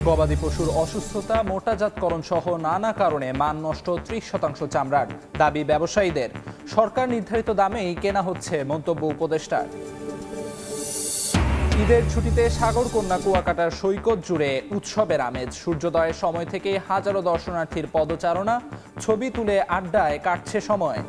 গবাদি পশুর অসুস্থতা, মোটাজাতকরণ সহ নানা কারণে মান নষ্ট 30% চামড়ার দাবি ব্যবসায়ীদের। সরকার নির্ধারিত দামেই কেনা হচ্ছে, মন্তব্য উপদেষ্টার। ঈদের ছুটিতে সাগরকন্যা কুয়াকাটার সৈকত জুড়ে উৎসবের আমেজ। সূর্যোদয়ের সময় থেকে হাজারো দর্শনার্থীর পদচারণা, ছবি তুলে আড্ডায় কাটছে সময়।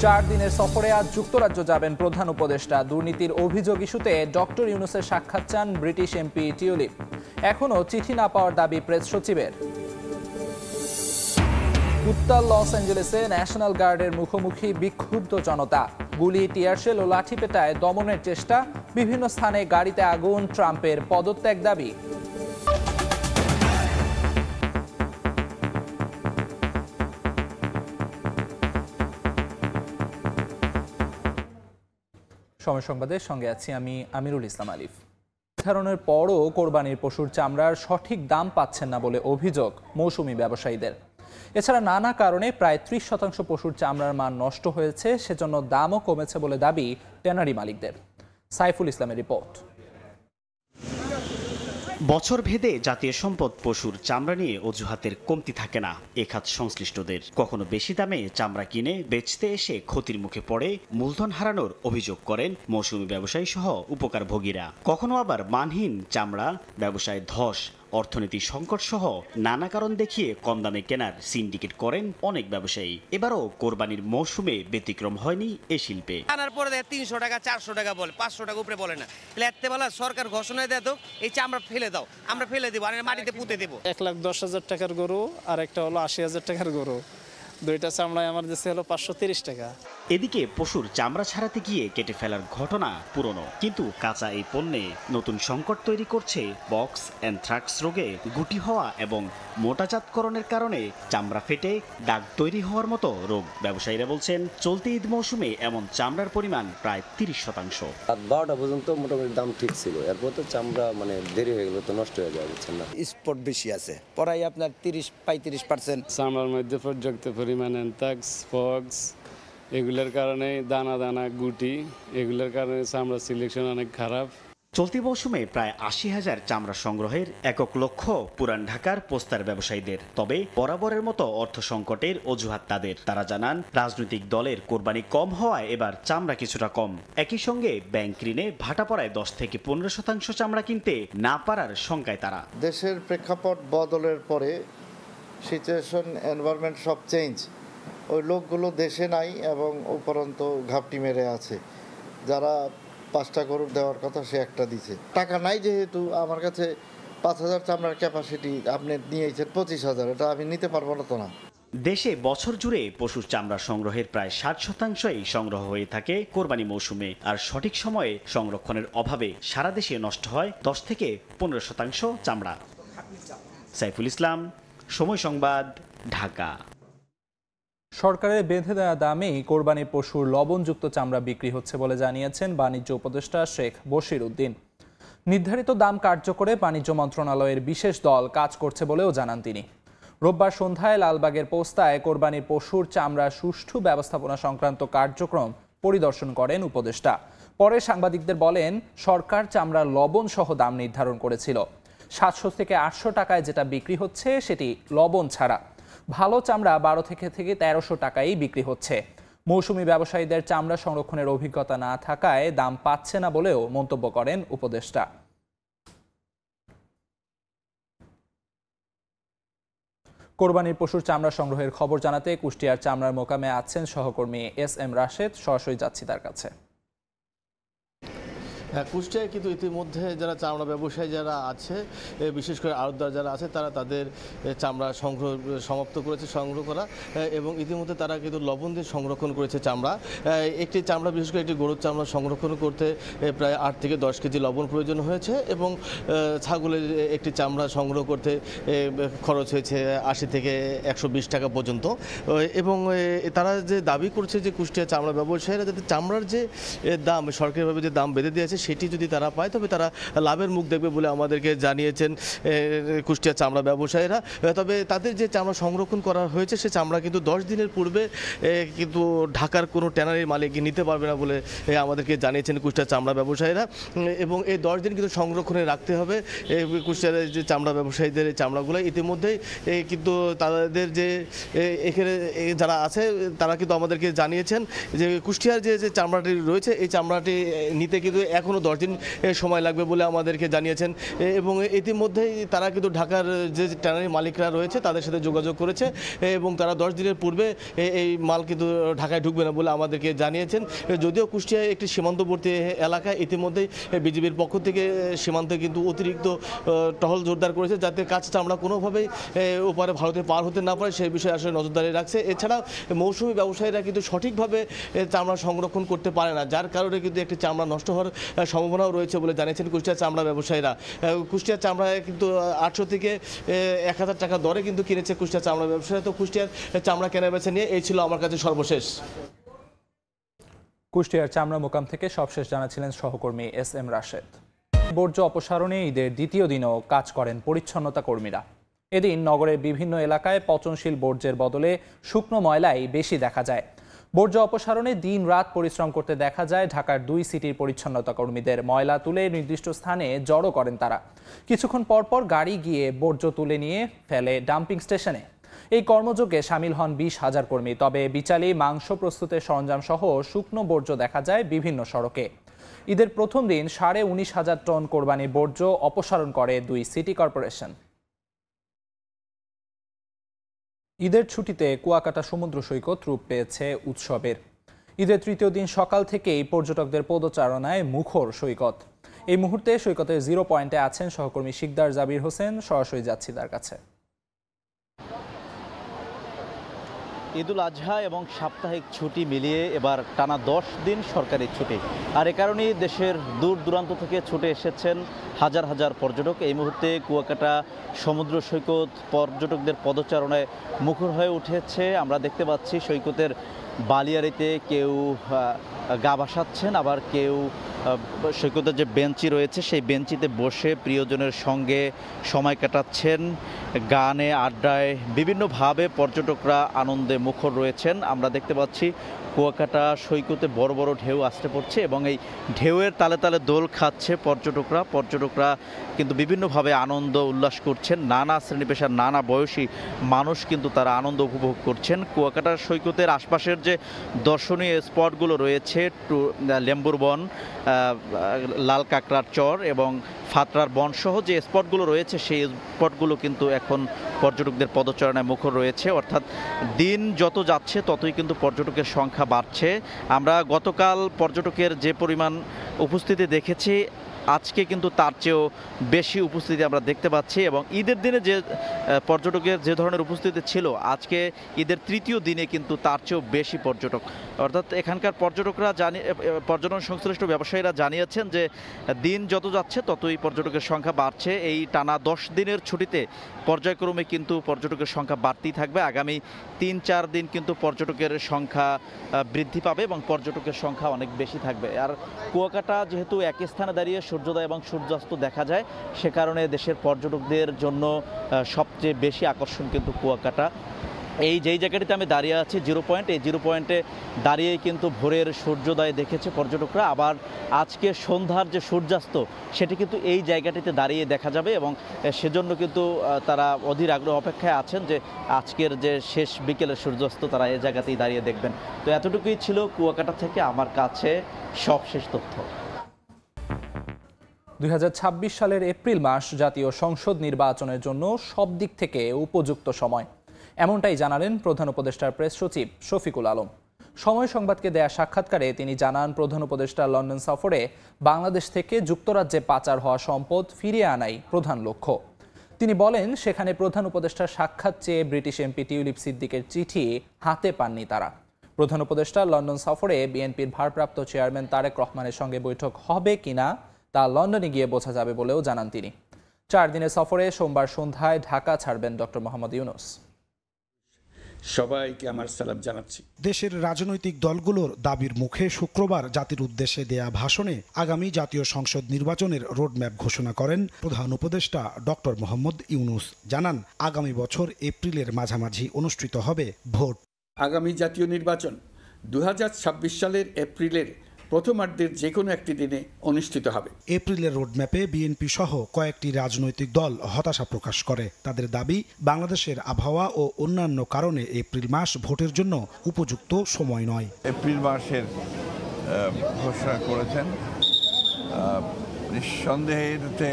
4 দিনের সফরে আজ যুক্তরাজ্য যাবেন প্রধান উপদেষ্টা। দুর্নীতির অভিযোগ ইস্যুতে ডক্টর ইউনূসের সাক্ষাৎ চান ব্রিটিশ এমপি টিউলিপ। এখনও চিঠি না পাওয়ার দাবি প্রেস সচিবের। উত্তাল লস অ্যাঞ্জেলেসে ন্যাশনাল গার্ডের মুখোমুখি বিক্ষুব্ধ জনতা। গুলি, টিয়ারশেল ও লাঠিপেটায় দমনের চেষ্টা। বিভিন্ন স্থানে গাড়িতে আগুন। ট্রাম্পের পদত্যাগ দাবি। সময় সংবাদের সঙ্গে আছি আমি আমিরুল ইসলাম আলিফ। নির্ধারণের পরও কোরবানির পশুর চামড়ার সঠিক দাম পাচ্ছেন না বলে অভিযোগ মৌসুমি ব্যবসায়ীদের। এছাড়া নানা কারণে প্রায় 30% পশুর চামড়ার মান নষ্ট হয়েছে, সেজন্য দামও কমেছে বলে দাবি ট্যানারি মালিকদের। সাইফুল ইসলামের রিপোর্ট। বছর ভেদে জাতীয় সম্পদ পশুর চামড়া নিয়ে অজুহাতের কমতি থাকে না এ খাত সংশ্লিষ্টদের। কখনো বেশি দামে চামড়া কিনে বেচতে এসে ক্ষতির মুখে পড়ে মূলধন হারানোর অভিযোগ করেন মৌসুমি ব্যবসায়ী সহ উপকারভোগীরা। কখনো আবার মানহীন চামড়া ব্যবসায় ধস, অর্থনীতি সংকট সহ নানা কারণ দেখিয়ে কম দামে কেনার সিন্ডিকেট করেন অনেক ব্যবসায়ী। এবারও কোরবানির মৌসুমে ব্যতিক্রম হয়নি এ শিল্পে। আনার পরে 300 টাকা 400 টাকা বলে, 500 টাকা উপরে বলে না। এতে বলা সরকার ঘোষণায় দেয় তো এই চামড়া ফেলে দাও, আমরা ফেলে দেবো, আর মাটিতে পুঁতে দেবো। 1,10,000 টাকার গরু আর একটা হলো 80,000 টাকার গরু। দুইটা চামড়ায় আমার দেশে হলো 530 টাকা। এদিকে পশুর চামড়া ছাড়াতে গিয়ে কেটে ফেলার ঘটনা পুরনো, কিন্তু কাঁচা এই পণ্যে নতুন সংকট তৈরি করছে বক্স অ্যানথ্রাক্স রোগে গুটি হওয়া এবং মোটাজাতকরণের কারণে চামড়া ফেটে দাগ তৈরি হওয়ার মতো রোগ। ব্যবসায়ীরা বলছেন চলতি ঈদ মৌসুমে এমন চামড়ার পরিমাণ প্রায় 30%। রাত 12টা পর্যন্ত মোটামুটি দাম ঠিক ছিল, এরপর তো চামড়া দেরি হয়ে গেল, তো নষ্ট হয়ে যায়, বুঝছেন না। স্পট বেশি আছে, পরাই আপনার 30-35%। চামড়ার মধ্যে পর্যাপ্ত পরিমাণ অ্যানথ্রাক্স, ফক্স, এগুলোর কারণে দানা দানা গুটি, এগুলোর কারণে চামড়া সিলেকশন অনেক খারাপ। চলতি মৌসুমে প্রায় 80,000 চামড়া সংগ্রহের একক লক্ষ্য পুরান ঢাকার পোস্তার ব্যবসায়ীদের। তবে বরাবরের মতো অর্থ সংকটের অজুহাত তাদের। তারা জানান রাজনৈতিক দলের কোরবানি কম হওয়ায় এবার চামড়া কিছুটা কম। একই সঙ্গে ব্যাংক ঋণে ভাটা পড়ায় 10 থেকে 15% চামড়া কিনতে না পারার শঙ্কায় তারা। দেশের প্রেক্ষাপট বদলের পরে সিচুয়েশন, এনভায়রনমেন্ট সব চেঞ্জ। ওই লোকগুলো দেশে নাই এবং উপরন্ত ঘাপটি মেরে আছে। যারা 5টা গরু দেওয়ার কথা সে একটা দিছে, টাকা নাই যেহেতু। আমার কাছে 5,000 চামড়ার ক্যাপাসিটি, আপনি নিয়েছেন 25,000, এটা আমি নিতে পারবো না তো না। দেশে বছর জুড়ে পশুর চামড়া সংগ্রহের প্রায় 60%ই সংগ্রহ হয়ে থাকে কোরবানি মৌসুমে। আর সঠিক সময়ে সংরক্ষণের অভাবে সারা দেশে নষ্ট হয় 10 থেকে 15% চামড়া। সাইফুল ইসলাম, সময় সংবাদ, ঢাকা। সরকারের বেঁধে দেওয়া দামেই কোরবানির পশুর লবণযুক্ত চামড়া বিক্রি হচ্ছে বলে জানিয়েছেন বাণিজ্য উপদেষ্টা শেখ বশির উদ্দিন। নির্ধারিত দাম কার্যকরে বাণিজ্য মন্ত্রণালয়ের বিশেষ দল কাজ করছে বলেও জানান তিনি। রোববার সন্ধ্যায় লালবাগের পোস্তায় কোরবানির পশুর চামড়া সুষ্ঠু ব্যবস্থাপনা সংক্রান্ত কার্যক্রম পরিদর্শন করেন উপদেষ্টা। পরে সাংবাদিকদের বলেন, সরকার চামড়ার লবণ সহ দাম নির্ধারণ করেছিল। 700 থেকে 800 টাকায় যেটা বিক্রি হচ্ছে সেটি লবণ ছাড়া। ভালো চামড়া 12 থেকে 1300 টাকায় বিক্রি হচ্ছে। মৌসুমি ব্যবসায়ীদের চামড়া সংরক্ষণের অভিজ্ঞতা না থাকায় দাম পাচ্ছে না বলেও মন্তব্য করেন উপদেষ্টা। কোরবানির পশুর চামড়া সংগ্রহের খবর জানাতে কুষ্টিয়ার চামড়ার মোকামে আছেন সহকর্মী এস.এম. রাশেদ। সরাসরি যাচ্ছি তার কাছে। হ্যাঁ, কুষ্টিয়ায় কিন্তু ইতিমধ্যে যারা চামড়া ব্যবসায়ী যারা আছে, বিশেষ করে আড়তদার যারা আছে, তারা তাদের চামড়া সংগ্রহ সমাপ্ত করেছে, সংগ্রহ করা, এবং ইতিমধ্যে তারা কিন্তু লবণ দিয়ে সংরক্ষণ করেছে চামড়া। একটি চামড়া, বিশেষ করে একটি গরুর চামড়া সংরক্ষণ করতে প্রায় 8 থেকে 10 কেজি লবণ প্রয়োজন হয়েছে, এবং ছাগলের একটি চামড়া সংগ্রহ করতে খরচ হয়েছে 80 থেকে 120 টাকা পর্যন্ত। এবং তারা যে দাবি করছে যে কুষ্টিয়া চামড়া ব্যবসায়ীরা যাতে চামড়ার যে দাম সরকারিভাবে যে দাম বেঁধে দিয়েছে সেটি যদি তারা পায় তবে তারা লাভের মুখ দেখবে বলে আমাদেরকে জানিয়েছেন কুষ্টিয়া চামড়া ব্যবসায়ীরা। তবে তাদের যে চামড়া সংরক্ষণ করা হয়েছে সে চামড়া কিন্তু 10 দিনের পূর্বে কিন্তু ঢাকার কোনো ট্যানারির মালিক নিতে পারবে না বলে আমাদেরকে জানিয়েছেন কুষ্টিয়া চামড়া ব্যবসায়ীরা। এবং এই 10 দিন কিন্তু সংরক্ষণে রাখতে হবে কুষ্টিয়ার যে চামড়া ব্যবসায়ীদের এই চামড়াগুলো। ইতিমধ্যেই কিন্তু তাদের যে এখানে যারা আছে তারা কিন্তু আমাদেরকে জানিয়েছেন যে কুষ্টিয়ার যে চামড়াটি রয়েছে এই চামড়াটি নিতে কিন্তু এখনও 10 দিন সময় লাগবে বলে আমাদেরকে জানিয়েছেন। এবং ইতিমধ্যেই তারা কিন্তু ঢাকার যে ট্যানারি মালিকরা রয়েছে তাদের সাথে যোগাযোগ করেছে এবং তারা 10 দিনের পূর্বে এই মাল কিন্তু ঢাকায় ঢুকবে না বলে আমাদেরকে জানিয়েছেন। যদিও কুষ্টিয়ায় একটি সীমান্তবর্তী এলাকায় ইতিমধ্যেই বিজিবির পক্ষ থেকে সীমান্তে কিন্তু অতিরিক্ত টহল জোরদার করেছে যাতে কাঁচা চামড়া কোনোভাবেই ওপারে ভারতে পার হতে না পারে সেই বিষয়ে আসলে নজরদারি রাখছে। এছাড়া মৌসুমি ব্যবসায়ীরা কিন্তু সঠিকভাবে চামড়া সংরক্ষণ করতে পারে না, যার কারণে কিন্তু একটি চামড়া নষ্ট হওয়ার সম্ভাবনাও রয়েছে বলে জানিয়েছেন কুষ্টিয়া চামড়া ব্যবসায়ীরা। কুষ্টিয়ার চামড়ায় কিন্তু 800 থেকে 1000 টাকা দরে কিন্তু কিনেছে কুষ্টিয়া চামড়া ব্যবসায়ী। তো কুষ্টিয়ার চামড়া কেনা বেচা নিয়ে এই ছিল আমার কাছে সর্বশেষ। কুষ্টিয়ার চামড়া মোকাম থেকে সবশেষ জানাছিলেন সহকর্মী SM রাশেদ। বর্জ্য অপসারণে ঈদের দ্বিতীয় দিনও কাজ করেন পরিচ্ছন্নতা কর্মীরা। এদিন নগরের বিভিন্ন এলাকায় পচনশীল বর্জ্যের বদলে শুকনো ময়লাই বেশি দেখা যায়। বর্জ্য অপসারণে দিন রাত পরিশ্রম করতে দেখা যায় ঢাকার 2 সিটির পরিচ্ছন্নতা কর্মীদের। ময়লা তুলে নির্দিষ্ট স্থানে জড়ো করেন তারা। কিছুক্ষণ পর পর গাড়ি গিয়ে বর্জ্য তুলে নিয়ে ফেলে ডাম্পিং স্টেশনে। এই কর্মযজ্ঞে সামিল হন 20,000 কর্মী। তবে বিচালি, মাংস প্রস্তুতের সরঞ্জাম সহ শুকনো বর্জ্য দেখা যায় বিভিন্ন সড়কে। ঈদের প্রথম দিন 19,500 টন কোরবানির বর্জ্য অপসারণ করে 2 সিটি কর্পোরেশন। ঈদের ছুটিতে কুয়াকাটা সমুদ্র সৈকত রূপ পেয়েছে উৎসবের। ঈদের তৃতীয় দিন সকাল থেকেই পর্যটকদের পদচারণায় মুখর সৈকত। এই মুহূর্তে সৈকতের 0 পয়েন্টে আছেন সহকর্মী শিকদার জাবির হোসেন। সরাসরি যাচ্ছি তার কাছে। ঈদুল আজহা এবং সাপ্তাহিক ছুটি মিলিয়ে এবার টানা 10 দিন সরকারি ছুটি। আর এ কারণেই দেশের দূর দূরান্ত থেকে ছুটে এসেছেন হাজার হাজার পর্যটক। এই মুহূর্তে কুয়াকাটা সমুদ্র সৈকত পর্যটকদের পদচারণায় মুখর হয়ে উঠেছে। আমরা দেখতে পাচ্ছি সৈকতের বালিয়াড়িতে কেউ গা ভাসাচ্ছেন, আবার কেউ সৈকতের যে বেঞ্চি রয়েছে সেই বেঞ্চিতে বসে প্রিয়জনের সঙ্গে সময় কাটাচ্ছেন। গানে আড্ডায় বিভিন্নভাবে পর্যটকরা আনন্দে মুখর রয়েছেন। আমরা দেখতে পাচ্ছি কুয়াকাটা সৈকতে বড় বড় ঢেউ আসতে পড়ছে এবং এই ঢেউয়ের তালে তালে দোল খাচ্ছে পর্যটকরা কিন্তু বিভিন্নভাবে আনন্দ উল্লাস করছেন। নানা শ্রেণী পেশার নানা বয়সী মানুষ কিন্তু তারা আনন্দ উপভোগ করছেন। কুয়াকাটা সৈকতের আশপাশের যে দর্শনীয় স্পটগুলো রয়েছে, লেম্বুর বন, লাল কাঁকড়ার চর এবং ফাতরার বন সহ যে স্পটগুলো রয়েছে সেই স্পটগুলো কিন্তু এখন পর্যটকদের পদচারণায় মুখর রয়েছে। অর্থাৎ দিন যত যাচ্ছে ততই কিন্তু পর্যটকের সংখ্যা বাড়ছে। আমরা গতকাল পর্যটকের যে পরিমাণ উপস্থিতি দেখেছি আজকে কিন্তু তার চেয়েও বেশি উপস্থিতি আমরা দেখতে পাচ্ছি এবং ঈদের দিনে যে পর্যটকের যে ধরনের উপস্থিতি ছিল আজকে ঈদের তৃতীয় দিনে কিন্তু তার চেয়েও বেশি পর্যটক। অর্থাৎ এখানকার পর্যটকরা পর্যটন সংশ্লিষ্ট ব্যবসায়ীরা জানিয়েছেন যে দিন যত যাচ্ছে ততই পর্যটকের সংখ্যা বাড়ছে। এই টানা 10 দিনের ছুটিতে পর্যায়ক্রমে কিন্তু পর্যটকের সংখ্যা বাড়তেই থাকবে। আগামী 3-4 দিন কিন্তু পর্যটকের সংখ্যা বৃদ্ধি পাবে এবং পর্যটকের সংখ্যা অনেক বেশি থাকবে। আর কুয়াকাটা যেহেতু একই স্থানে দাঁড়িয়ে সূর্যোদয় এবং সূর্যাস্ত দেখা যায় সে কারণে দেশের পর্যটকদের জন্য সবচেয়ে বেশি আকর্ষণ কিন্তু কুয়াকাটা। যেই জায়গাটিতে আমি দাঁড়িয়ে আছি 0 পয়েন্ট, এই 0 পয়েন্টে দাঁড়িয়েই কিন্তু ভোরের সূর্যোদয় দেখেছে পর্যটকরা। আবার আজকে সন্ধ্যার যে সূর্যাস্ত সেটি কিন্তু এই জায়গাটিতে দাঁড়িয়ে দেখা যাবে এবং সেজন্য কিন্তু তারা অধীর আগ্রহ অপেক্ষায় আছেন যে আজকের যে শেষ বিকেলের সূর্যাস্ত তারা এই জায়গাতেই দাঁড়িয়ে দেখবেন। তো এতটুকুই ছিল কুয়াকাটা থেকে আমার কাছে সবশেষ তথ্য। 2026 সালের এপ্রিল মাস জাতীয় সংসদ নির্বাচনের জন্য সব দিক থেকে উপযুক্ত সময়, এমনটাই জানালেন প্রধান উপদেষ্টার প্রেস সচিব শফিকুল আলম। সময় সংবাদকে দেয়া সাক্ষাৎকারে তিনি জানান, প্রধান উপদেষ্টা লন্ডন সফরে বাংলাদেশ থেকে যুক্তরাজ্যে পাচার হওয়া সম্পদ ফিরিয়ে আনাই প্রধান লক্ষ্য। তিনি বলেন, সেখানে প্রধান উপদেষ্টার সাক্ষাৎ চেয়ে ব্রিটিশ এমপি টিউলিপ সিদ্দিকের চিঠি হাতে পাননি তারা। প্রধান উপদেষ্টা লন্ডন সফরে বিএনপির ভারপ্রাপ্ত চেয়ারম্যান তারেক রহমানের সঙ্গে বৈঠক হবে কিনা তা লন্ডনে গিয়ে বোঝা যাবে বলেও জানান তিনি। 4 দিনের সফরে সোমবার সন্ধ্যায় ঢাকা ছাড়বেন ডক্টর মোহাম্মদ ইউনূস। সবাইকে আমার সালাম জানাচ্ছি। দেশের রাজনৈতিক দলগুলোর দাবির মুখে শুক্রবার জাতির উদ্দেশ্যে দেয়া ভাষণে আগামী জাতীয় সংসদ নির্বাচনের রোডম্যাপ ঘোষণা করেন প্রধান উপদেষ্টা ডক্টর মোহাম্মদ ইউনূস। জানান, আগামী বছর এপ্রিলের মাঝামাঝি অনুষ্ঠিত হবে ভোট। আগামী জাতীয় নির্বাচন 2026 সালের এপ্রিলের প্রথমার্ধের যে কোনো একটি দিনে অনুষ্ঠিত হবে। এপ্রিলের রোডম্যাপে বিএনপি সহ কয়েকটি রাজনৈতিক দল হতাশা প্রকাশ করে। তাদের দাবি, বাংলাদেশের আবহাওয়া ও অন্যান্য কারণে এপ্রিল মাস ভোটের জন্য উপযুক্ত সময় নয়। এপ্রিল মাসের ঘোষণা করেছেন, নিঃসন্দেহে এতে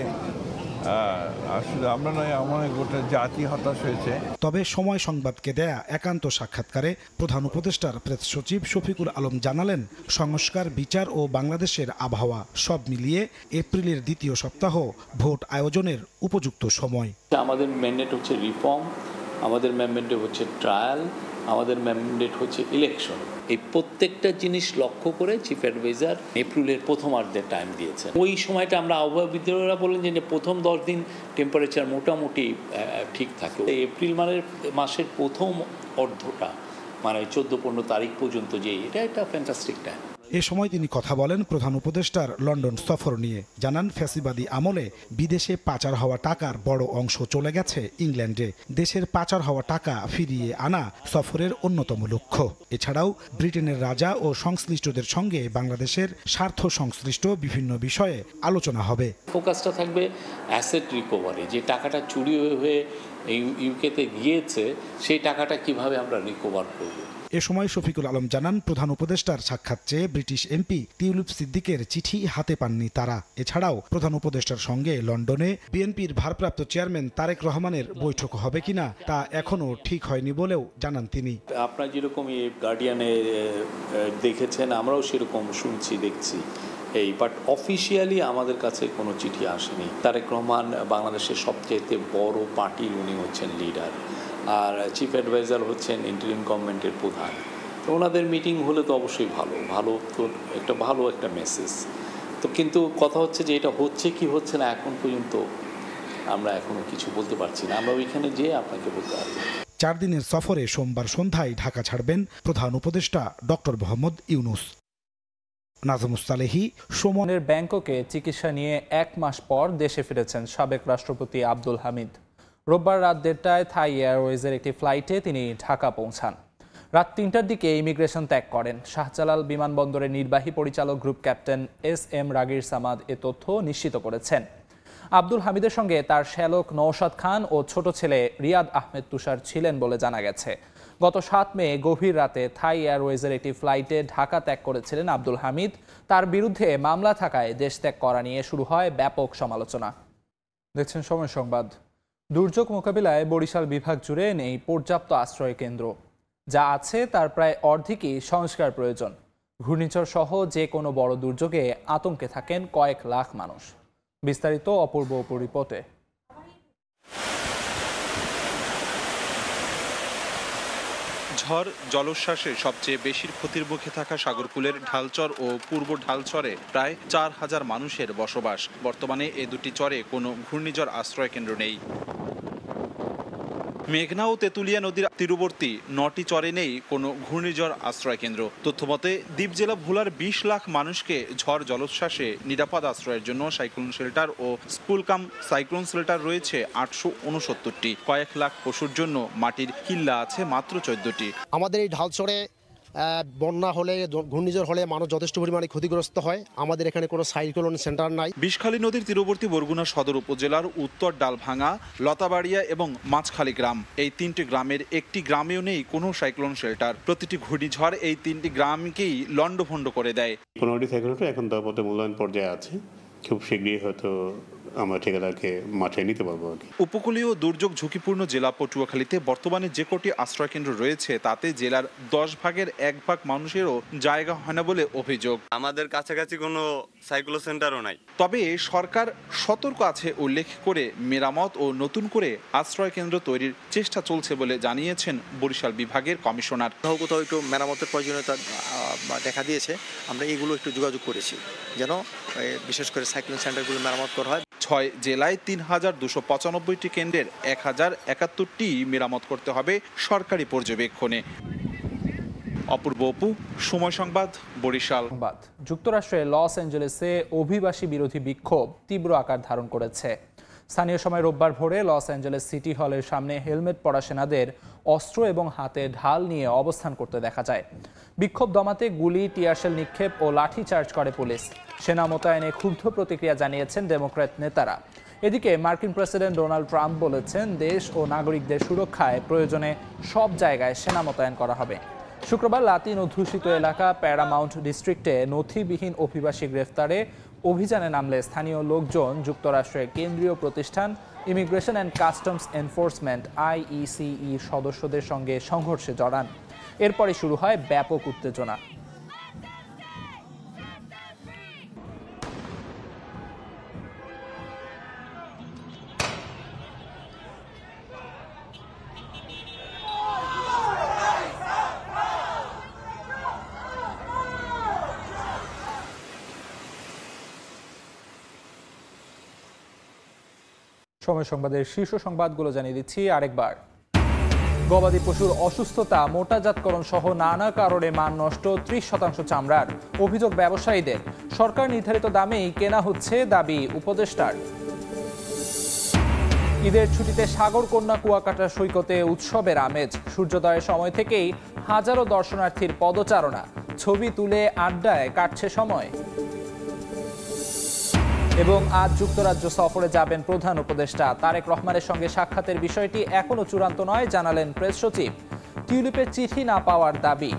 আসলে আমরা নয়, আমাদের গোটা জাতি হতাশ হয়েছে। তবে সময় সংবাদকে দেয়া একান্ত সাক্ষাৎকারে প্রধান উপদেষ্টার প্রেস সচিব শফিকুল আলম জানালেন, সংস্কার, বিচার ও বাংলাদেশের আবহাওয়া সব মিলিয়ে এপ্রিলের দ্বিতীয় সপ্তাহ ভোট আয়োজনের উপযুক্ত সময়। আমাদের ম্যান্ডেট হচ্ছে রিফর্ম, আমাদের ম্যান্ডেট হচ্ছে ট্রায়াল, আমাদের ম্যান্ডেট হচ্ছে ইলেকশন। এই প্রত্যেকটা জিনিস লক্ষ্য করে চিফ অ্যাডভাইজার এপ্রিলের প্রথমার্ধে টাইম দিয়েছেন। ওই সময়টা আমরা আবহাওয়াবিদরা বলেন যে প্রথম 10 দিন টেম্পারেচার মোটামুটি ঠিক থাকে। এপ্রিল মাসের প্রথম অর্ধটা মানে 14-15 তারিখ পর্যন্ত যে এটা একটা ফ্যান্টাস্টিক টাইম। এ সময় তিনি কথা বলেন প্রধান উপদেষ্টার লন্ডন সফর নিয়ে। জানান, ফ্যাসিবাদী আমলে বিদেশে পাচার হওয়া টাকার বড় অংশ চলে গেছে ইংল্যান্ডে। দেশের পাচার হওয়া টাকা ফিরিয়ে আনা সফরের অন্যতম লক্ষ্য। এছাড়াও ব্রিটেনের রাজা ও সংশ্লিষ্টদের সঙ্গে বাংলাদেশের স্বার্থ সংশ্লিষ্ট বিভিন্ন বিষয়ে আলোচনা হবে। ফোকাসটা থাকবে অ্যাসেট রিকভারি, যে টাকাটা চুরি হয়ে ইউকেতে গিয়েছে সেই টাকাটা কিভাবে আমরা রিকভার করব। এ সময় শফিকুল আলম জানান, প্রধান উপদেষ্টার সাক্ষাৎ চেয়ে ব্রিটিশ এমপি টিউলিপ সিদ্দিকের চিঠি হাতে পাননি তারা। এছাড়াও প্রধান উপদেষ্টার সঙ্গে লন্ডনে বিএনপির ভারপ্রাপ্ত চেয়ারম্যান তারেক রহমানের বৈঠক হবে কিনা তা এখনও ঠিক হয়নি বলেও জানান তিনি। আপনারা যেরকম এই গার্ডিয়ানে দেখেছেন, আমরাও সেরকম শুনছি, দেখছি বাট অফিসিয়ালি আমাদের কাছে কোনো চিঠি আসেনি। তারেক রহমান বাংলাদেশের সবচেয়ে বড় পার্টির উনি হচ্ছেন লিডার, আর চিফ অ্যাডভাইজার হচ্ছেন ইন্টারিম গভর্নমেন্টের প্রধান। তো ওনাদের মিটিং হলে তো অবশ্যই ভালো তো ভালো একটা মেসেজ। তো কিন্তু কথা হচ্ছে যে এটা হচ্ছে কি হচ্ছে না এখন পর্যন্ত আমরা এখনো কিছু বলতে পারছি না। আমরা ওইখানে যেয়ে আপনাকে বলতে পারবো। 4 দিনের সফরে সোমবার সন্ধ্যায় ঢাকা ছাড়বেন প্রধান উপদেষ্টা ডক্টর মোহাম্মদ ইউনূস। নাজমুস্তালেহি, সুমনের ব্যাংককে চিকিৎসা নিয়ে 1 মাস পর দেশে ফিরেছেন সাবেক রাষ্ট্রপতি আব্দুল হামিদ। রোববার রাত 1:30টায় থাই এয়ারওয়েজের একটি ফ্লাইটে তিনি ঢাকা পৌঁছান। রাত 3টার দিকে ইমিগ্রেশন ত্যাগ করেন। শাহজালাল বিমানবন্দরের নির্বাহী পরিচালক গ্রুপ ক্যাপ্টেন SM রাগির সামাদ এ তথ্য নিশ্চিত করেছেন। আব্দুল হামিদের সঙ্গে তার শ্যালক নওশাদ খান ও ছোট ছেলে রিয়াদ আহমেদ তুষার ছিলেন বলে জানা গেছে। গত 7 মে গভীর রাতে থাই এয়ারওয়েজের একটি ফ্লাইটে ঢাকা ত্যাগ করেছিলেন আব্দুল হামিদ। তার বিরুদ্ধে মামলা থাকায় দেশ ত্যাগ করা নিয়ে শুরু হয় ব্যাপক সমালোচনা। দেখছেন সময় সংবাদ। দুর্যোগ মোকাবিলায় বরিশাল বিভাগ জুড়ে নেই পর্যাপ্ত আশ্রয় কেন্দ্র। যা আছে তার প্রায় অর্ধেকই সংস্কার প্রয়োজন। ঘূর্ণিঝড় সহ যে কোনো বড় দুর্যোগে আতঙ্কে থাকেন কয়েক লাখ মানুষ। বিস্তারিত অপূর্ব রিপোর্টে। ঝড় জলোচ্ছ্বাসে সবচেয়ে বেশি ক্ষতির মুখে থাকা সাগরকুলের ঢালচর ও পূর্ব ঢালচরে প্রায় 4000 মানুষের বসবাস। বর্তমানে এ দুটি চরে কোনো ঘূর্ণিঝড় আশ্রয় কেন্দ্র নেই। মেঘনা ও তেঁতুলিয়া নদীর তীরবর্তী 9টি চরে নেই কোনো ঘূর্ণিঝড় আশ্রয় কেন্দ্র। তথ্যমতে দ্বীপ জেলা ভোলার 20 লাখ মানুষকে ঝড় জলোচ্ছ্বাসে নিরাপদ আশ্রয়ের জন্য সাইক্লোন শেল্টার ও স্কুল কাম সাইক্লোন শেল্টার রয়েছে 869টি। কয়েক লাখ পশুর জন্য মাটির কিল্লা আছে মাত্র 14টি। আমাদের এই ঢালচরে বন্যা হলে, ঘূর্ণিঝড় হলে মানুষ যথেষ্ট পরিমাণে ক্ষতিগ্রস্ত হয়। আমাদের এখানে কোনো সাইক্লোন সেন্টার নাই। বিষখালী নদীর তীরবর্তী বরগুনা সদর উপজেলার উত্তর ডালভাঙা, লতাবাড়িয়া এবং মাছখালী গ্রাম, এই 3টি গ্রামের একটি গ্রামেও নেই কোনো সাইক্লোন শেল্টার। প্রতিটি ঘূর্ণিঝড় এই 3টি গ্রামকেই লন্ডভন্ড করে দেয়। 15টি সাইক্লোনটা এখন তার মূল্যায়ন পর্যায়ে আছে। খুব শীঘ্রই হয়তো আমরা ঠিকাদারকে মাঠে নিতে পারবো। উপকূলীয় দুর্যোগ ঝুঁকিপূর্ণ জেলা পটুয়াখালীতে বর্তমানে যে কটি আশ্রয়কেন্দ্র রয়েছে তাতে জেলার 10 ভাগের 1 ভাগ মানুষেরও জায়গা হয় না বলে অভিযোগ। আমাদের কাছাকাছি কোনো সাইক্লোন সেন্টারও নাই। তবে সরকার সতর্ক আছে উল্লেখ করে মেরামত ও নতুন করে আশ্রয় কেন্দ্র তৈরির চেষ্টা চলছে বলে জানিয়েছেন বরিশাল বিভাগের কমিশনার। কোথাও একটু মেরামতের প্রয়োজনীয়তা দেখা দিয়েছে, আমরা এগুলো একটু যোগাযোগ করেছি যেন বিশেষ করে সাইক্লোন সেন্টারগুলো মেরামত করা হয়। 6 জেলায় ৩,২৯৫টি কেন্দ্রের ১,০৭১টি মেরামত করতে হবে সরকারি পর্যবেক্ষণে। অপূর্ব অপু, সময় সংবাদ, বরিশাল। যুক্তরাষ্ট্রে লস অ্যাঞ্জেলেসে অভিবাসী বিরোধী বিক্ষোভ তীব্র আকার ধারণ করেছে। স্থানীয় সময় রোববার ভোরে লস অ্যাঞ্জেলেস সিটি হলের সামনে হেলমেট পরা সেনাদের অস্ত্র এবং হাতে ঢাল নিয়ে অবস্থান করতে দেখা যায়। বিক্ষোভ দমাতে গুলি, টিয়ারশেল নিক্ষেপ ও লাঠি চার্জ করে পুলিশ। সেনা মোতায়েনে ক্ষুব্ধ প্রতিক্রিয়া জানিয়েছেন ডেমোক্র্যাট নেতারা। এদিকে মার্কিন প্রেসিডেন্ট ডোনাল্ড ট্রাম্প বলেছেন, দেশ ও নাগরিকদের সুরক্ষায় প্রয়োজনে সব জায়গায় সেনা মোতায়েন করা হবে। শুক্রবার লাতিন অধ্যুষিত এলাকা প্যারামাউন্ট ডিস্ট্রিক্টে নথিবিহীন অভিবাসী গ্রেফতারে অভিযানে নামলে স্থানীয় লোকজন যুক্তরাষ্ট্রের কেন্দ্রীয় প্রতিষ্ঠান immigration and customs enforcement IECE সদস্যদের সঙ্গে সংঘর্ষে জড়ান। এরপরই শুরু হয় ব্যাপক উত্তেজনা। সময় সংবাদের শীর্ষ সংবাদগুলো জানিয়ে দিচ্ছি আরেকবার। গবাদি পশুর অসুস্থতা, মোটাজাতকরণ সহ নানা কারণে মান নষ্ট 30% চামড়ার অভিযোগ ব্যবসায়ীদের। সরকার নির্ধারিত দামেই কেনা হচ্ছে, দাবি উপদেষ্টার। ঈদের ছুটিতে সাগরকন্যা কুয়াকাটা সৈকতে উৎসবের আমেজ। সূর্যোদয়ের সময় থেকেই হাজারো দর্শনার্থীর পদচারণা, ছবি তুলে আড্ডায় কাটছে সময়। এবং আজ যুক্তরাজ্য সফরে যাবেন প্রধান উপদেষ্টা। তারেক রহমানের সঙ্গে সাক্ষাতের বিষয়টি এখনো চূড়ান্ত নয়, জানালেন প্রেস সচিব। টিউলিপের চিঠি না পাওয়ার দাবি।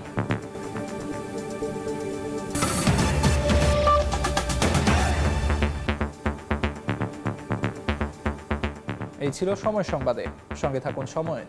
এই ছিল সময় সংবাদে। সঙ্গে থাকুন সময়।